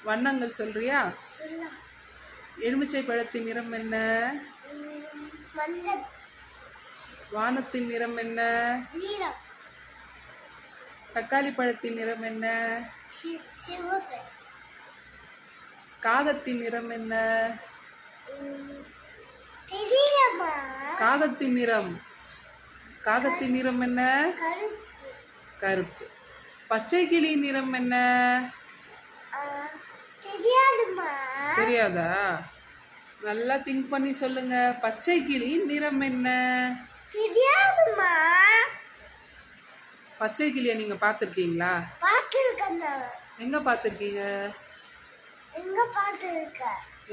வண்ணங்கள் சொல்றியா? எலுமிச்சை பழத்தின் நிறம் என்ன? மஞ்சள். வானத்தின் நிறம் என்ன? நீலம். தக்காளி பழத்தின் நிறம் என்ன? சிவப்பு. காகத்தின் நிறம் என்ன? தெரியலம்மா. காகத்தின் நிறம் என்ன? கருப்பு. பச்சை கிளி நிறம் என்ன? தெரியாதுமா. தெரியாதா? நல்லா திங்க் பண்ணி சொல்லுங்க. பச்சை கிளி நிறம் என்ன? தெரியாதுமா. பச்சை கிளியை நீங்க பார்த்திருக்கீங்களா? பார்த்திருக்கேன். எங்க பார்த்திருக்கீங்க?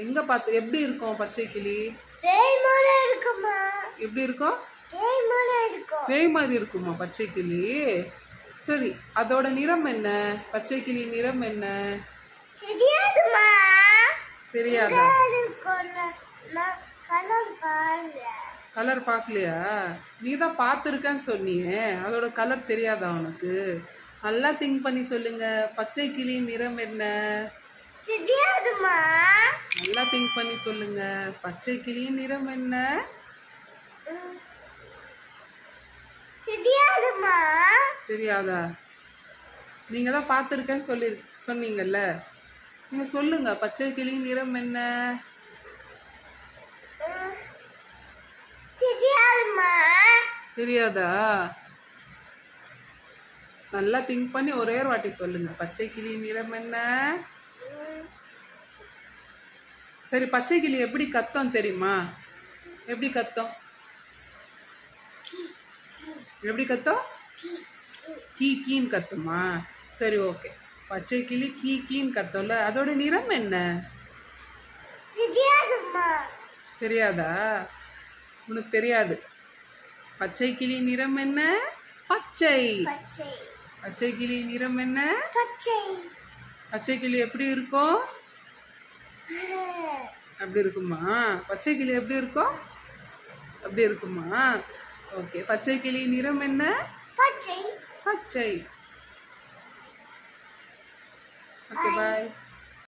எங்க பார்த்து எப்படி இருக்கும் பச்சை கிளி? பேய் மாதிரி இருக்குமா? எப்படி இருக்கும்? பேய் மாதிரி இருக்கும். பேய் மாதிரி இருக்குமா பச்சை கிளி? சரி, அதோட நிறம் என்ன? பச்சை கிளி நிறம் என்ன? தெரியாதுமா. தெரியாதா? கலர் பார்க்கலையா? நீ தான் பார்த்துருக்கன்னு சொன்னியே, அதோட கலர் தெரியாதா உனக்கு? நல்லா திங்க் பண்ணி சொல்லுங்க. பச்சை கிளி நிறம் என்ன? தெரியாதுமா. நல்லா திங்க் பண்ணி சொல்லுங்க. பச்சை கிளி நிறம் என்ன? தெரியாதுமா. தெரியாதா? நீங்க தான் பார்த்துருக்கேன்னு சொன்னீங்கல்ல, நீங்க சொல்லுங்க. பச்சை கிளி நிறம் என்ன? தெரியாதுமா. தெரியாதா? நல்லா திங்க் பண்ணி ஒரே ஒரு வாட்டி சொல்லுங்க. பச்சை கிளி நிறம் என்ன? சரி, பச்சை கிளி எப்படி கத்தும் தெரியுமா? எப்படி கத்தும்? எப்படி கத்தும்? கீ கீன்னு கத்துமா? சரி, ஓகே. பச்சை கிளி கீ கீன்னு கத்தும்ல, அதோட நிறம் என்ன? தெரியாதா? உனக்கு தெரியாது. பச்சை கிளி நிறம் என்ன? பச்சை. பச்சை கிளி நிறம் என்ன? பச்சை கிளி எப்படி இருக்கும்? அப்படி இருக்குமா? பச்சை கிளி எப்படி இருக்கும்? அப்படி இருக்குமா? ஓகே. பச்சை கிளி நிறம் என்ன? பச்சை. ஓகே, பாய்.